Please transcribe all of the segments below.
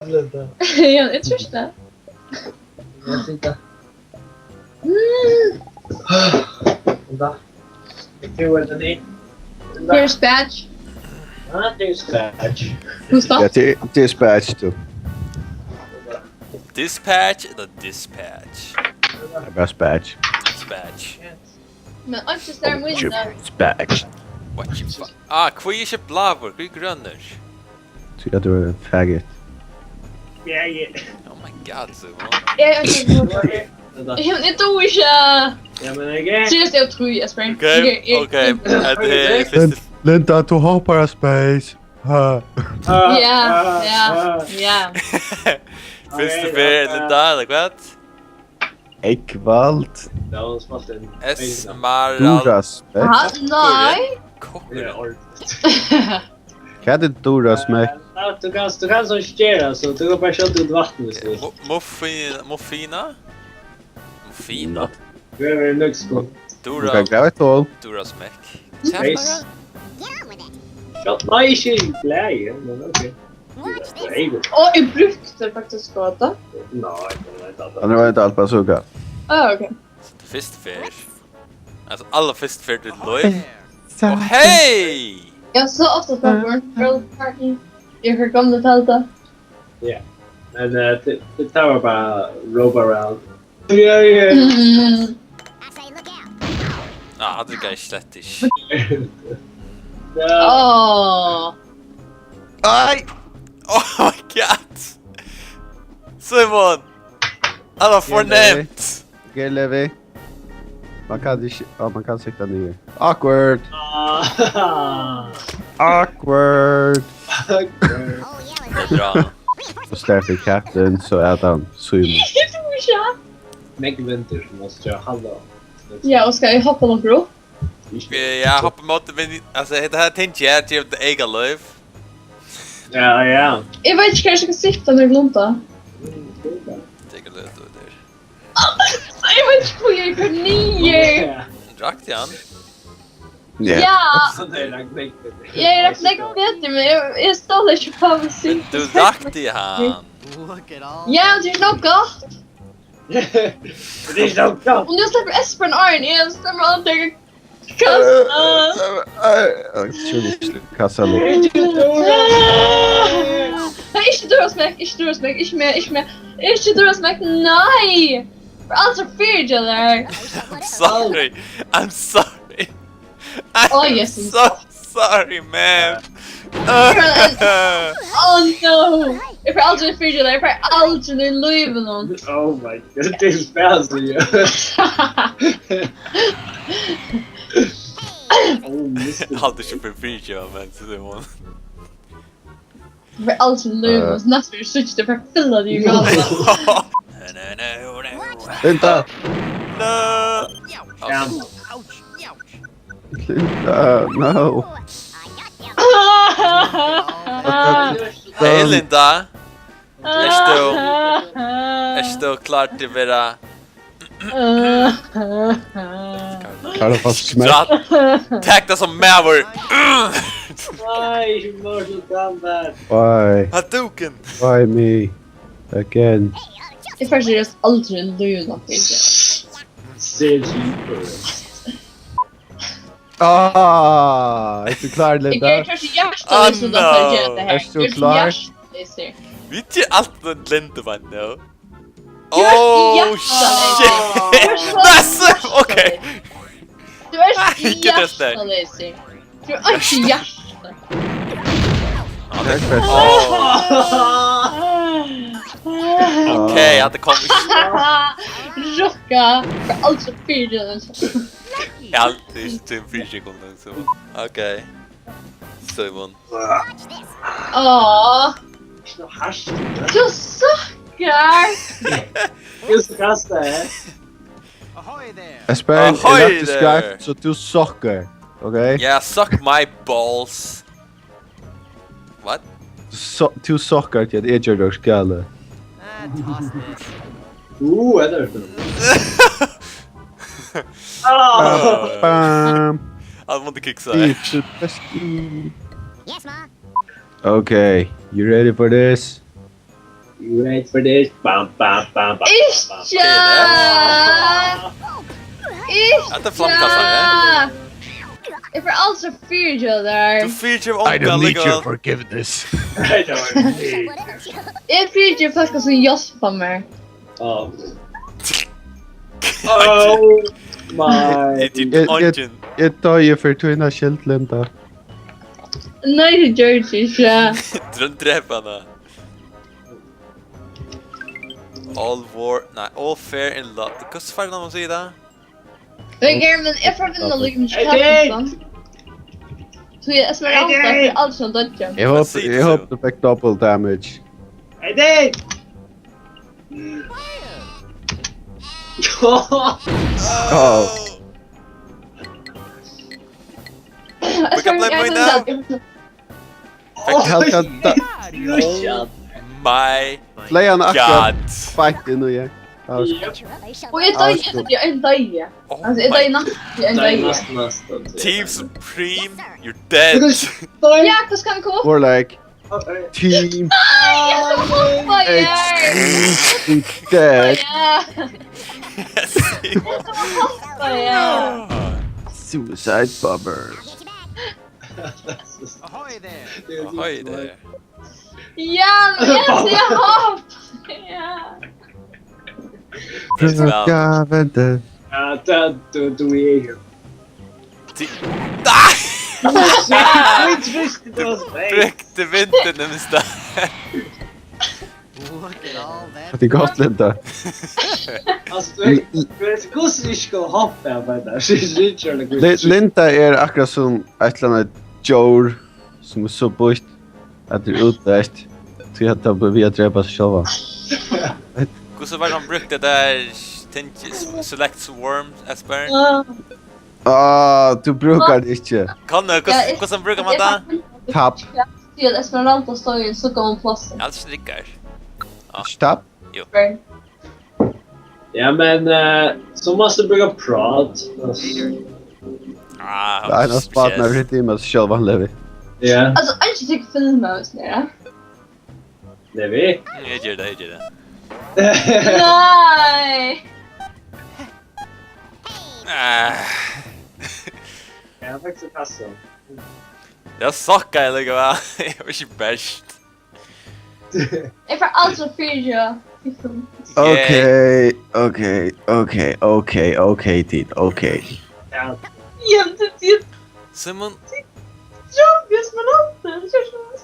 Ja, jeg tror ikke det. Jag sitter. Da. Du är den i. Here's badge. Ah, dispatch. Who's Ja, that? dispatch du. Dispatch eller dispatch? Dispatch. Dispatch. Men ikke stær min da. Dispatch. What you fuck? Ah, hvor er ikke blaver? Hvor er grønner? Så jag tror faggot. Ja. Oh my god, Símun. Jeg tror ikke. Ja, men jag Seriøst, jeg tror ikke, Esbern. Okay. Det første... Linda, du hoppar space. Ha. Ja. Første fer, Linda, eller hvad? Ekvalt. Det har spalt en. Esmaral... Duras. Nej. Kokker. Kan det duras med? Ja, du kan så stjära så du kan bara köra ut vatten med sig. Muffina? Du är väl nögskål. Du kan gräva ett hål. Dura smäck. Face. Ja, nej, inte läge, men okej. Nej, Og jeg brukte faktisk skåta. Han var inte allt bara suga. Ok. Første fer. Altså, aller første fer du løy. Og hei! Jeg så ofte på World Party. Jeg har gamle teltet. Ja. Men det tar bara rob around. Ja. Ah, det kan jeg slett ikke. Åh. Aj! Oh my god! Símun! Han var fornemt! Okej, Levi. Man kan inte... Ja, man kan sitta ner. Awkward! Awkward! Det är bra. Och Steffi Captain så är han Símun. Jeg tror ikke. Meg vinter som måste köra halva. Ja, og skal jeg hoppe noen bro? Jag hoppar mot det, men alltså det här tänkte jag till det ega liv. Ja. Jeg vet ikke hva jeg skal sitte når jeg glomta. Ega liv då där. Jeg vet ikke hvor jeg kan nye. Drakt han. Ja. Så det är lagt mig. Jeg er rett legg vet men jeg står ikke på å si. Du drakt han. Ja, det er nok godt. Det är så klart. Om jeg slipper Esbern Arn, jeg stemmer alltid kassa. Jag tror vi skulle kassa lite. Nej, ikke durasmäck, ikke mer. Ikke durasmäck, nej! For alt er fyrtja der. I'm sorry. Oh, I'm yes. so sorry, man. Oh no! Jeg får aldri fyrtja der, jeg får aldri i livet noen. Oh my god, det är spännande ju. Hade inte för free men Símun. Jeg får aldri i livet noen, så nesten vi switch det, for jeg fyller det i gala. Linda! No. Linda, no! Hej Linda. Är du klar till vara Kan du fast smäck? tack det som mäver. Nej, you must have done that. Why? Hadouken. Why me? Again? Jeg får seriøst aldri i livet noen fyrtja. CG. Ah! Är du klar, Jeg Linda? er kanskje hjerteløs når de får gjøre det her. Er du klar? Vet du allt den Linda var nu? Du är Oh jätteledsen. shit. That's okay. Du er Ikke det der. hjerteløs. Du er ikke hjerteløs. Okej, jag hade kommit. Rocka for alt så fyrtja den. Jag alltid inte till 4 sekunder så. Okej. Símun. Åh, Så hasch. du suckar! Just kasta här. Esbern, Ahoy är det there. skarpt så du socker? Okej? Yeah, suck my balls. What? Du socker till att jag gör det skala. Är det så? Bam! Han måste kicka sig. Okay, you ready for this? You wait for this. Bam, bam, bam, bam. Ikke! Etter flammkasteren, Jeg får altså fyrt der. Du fyrer I don't need your likevel. forgiveness. I don't need. Jeg fyrt faktisk som joss på meg. Oh. Oh my. It is onion. Jeg døyer for tøyna skilt, Linda. Nei, det gjør det ikke. Drøm henne. All war... Nei, all fair in love. Hva feil når man sier det? Men jeg får vinne liksom kjærlighet. Så jeg smager alt der, for alt som dødger. Jeg håper du fikk double damage. I did. Oh. We can play point now. My Play han akkurat god. fight inn og jeg. Og jeg døyer, det er en døyer. Oh Altså, jeg døyer natt, det er en døyer. Team Supreme, you're dead. Ja, hva skal vi gå? Or like, team Jeg skal hoppa igjen! dead. Suicide bombers. Ahoy there. Ja, men jeg ser hopp! Ja. Brukka vente. Do we hear? Ah! We twisted those legs. Brukte vinteren i sted. Det er godt, Linda. Altså, du vet hvordan vi skal hoppe av det. Linda er akkurat som et eller annet jord som er så bort at det er utdelt til at de blir ved å drepe seg selv. Hvordan var det han brukte der select swarm, Esbern? Du bruker det ikke. Hvordan bruker man det? Tapp. Det er Esmeralda står i en så gammel plass. Jeg aldrig strikker. Tapp. Ja, men så måste du bruka prod. Det er en av spatene er rett i med seg selv, han Levi. Ja, Altså, jeg ikke tykker filmer hos nere. Levi. Jeg gjør det. Nei! Jeg har faktisk en kasse. Jeg sucker jeg likevel. Jeg var ikke best. Jeg får altså fyrt. Okay, tid, okay. Ja. Jamen, det er Símun, jobbigt med något.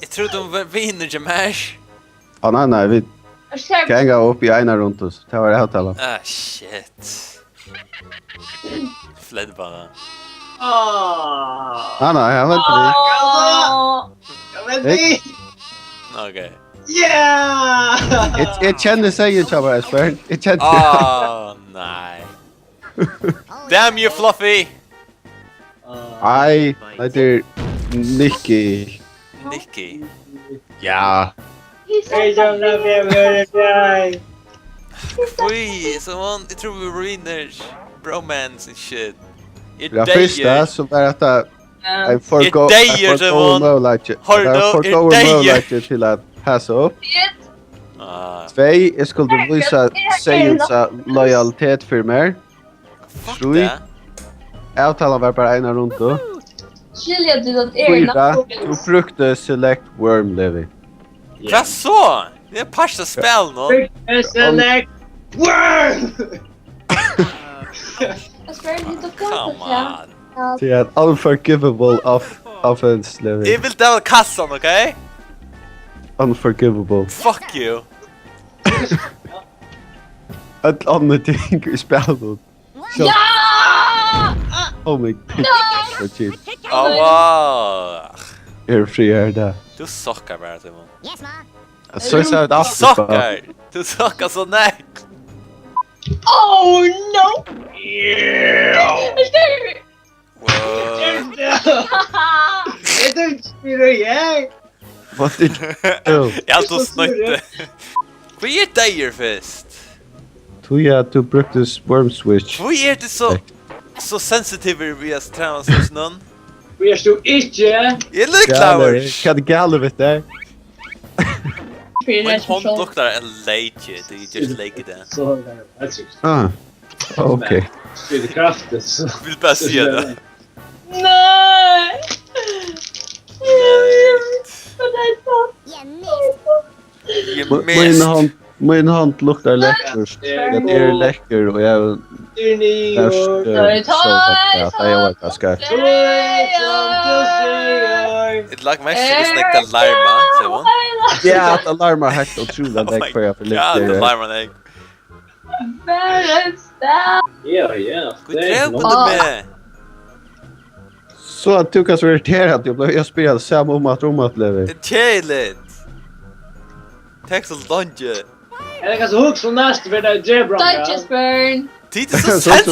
jeg tror de vinner ikke mer. Nei, vi Jag ser kan gå opp i ena rundt oss. Det var det jeg taler. Shit. Fled bare. Nei, jeg venter vi. Jag vet inte. Ok. Yeah! Jeg kjenner seg ikke av Esbern. Jeg kjenner Nei. Damn you, Fluffy! Nei, det er Nicky. Nicky. Ja. Hej, jag lever. Fui, someone, jeg tror vi vinner. Bromance and shit. Det første så var det en Simon. målagte til at passe opp. Tvei, jeg skulle vise segens lojalitet for meg. Fuck det. Avtalen var bare ena rundt då. Skiljer du att Fyra, du brukte select worm, Levi. Hva så? Det er parsta spel nå. Select worm! Come on. Det er en unforgivable offense, Levi. Jeg vil dele kassan, ok? Unforgivable. Fuck you. Et annet ting i spillet. Ja! Oh my god. Så cheap. Oh, wow. Er fri her da. Du sucker bare, Simon. Så sa jeg Du sucker! Du sucker så nægt! Oh no! What? Jag tänkte spela igen. What did you do? Jeg har aldrig snøyte. Hvor er det først? Du brukte worm switch. Hvor er det så sensitive vi har trænet slags noen? Vi stod inte. Jeg er litt klar over. Hva er det gale vet det? för Min det som hånd så. luktar en leitje, det är just leke det. Så det är Ah, okej. det är kraftigt så. Vill bara se det. Nej. Min hand luktar läckert. Det är läcker och jag jag var ganska. Ett lag mest är snäckta larma, så hon. Ja, att alarma helt otroligt läck för jag för Ja, det lite. larmar dig. Ja. Gå träd på det med. Så att du kan så irriterad jag spelade samma om att Levi. Det är tjejligt. Tack så lunge. Är det kanske hooks från nästa för det Jebra? Tack Esbern. Tid är så sensitiv.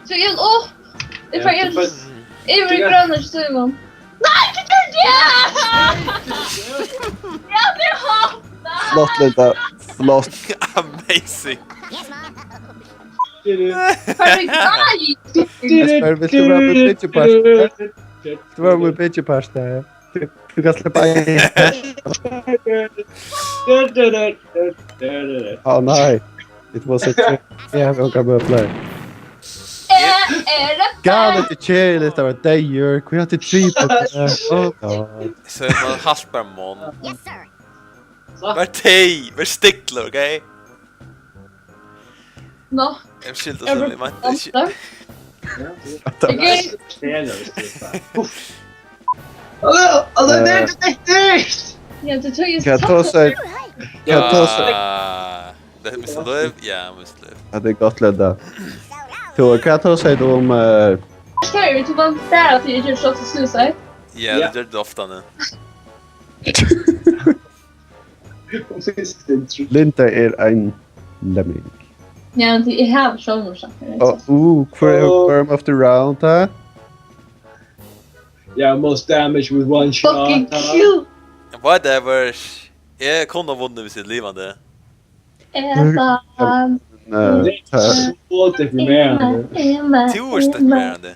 Så jag det är faktiskt Ivrig gröna Símun. Nej, det är det! Ja, det hatar! Flott lite. Flott. Amazing. Esbern, vill du vara med pitchepasta? Du var med pitchepasta. Du kan släppa in. Oh nej. It was a trick. Yeah, we can börja play. God, det är tjeligt av att dig gör. Kan jag inte tripa på det? Oh god. Så är man halspermon. Yes sir. Var tej, var stickler, okej? No. Jag skilde så med mig. Okej. Alltså det är inte Ja, det tog ju Kan jag ta sig? Det måste löv. Ja, måste löv. Ja, det är gott ledda. Så kan jag ta sig då om... Sorry, vi tog bara där att jag gjorde så till suicide. Ja, det gör det ofta nu. Linda är en lemming. Ja, det är här showen Firm of the round, huh? Yeah, most damage with one shot. Fucking cute! Whatever. Jag kunde ha vunnit med sitt livande. Esbern. Det är så deprimerande. Torsdag deprimerande.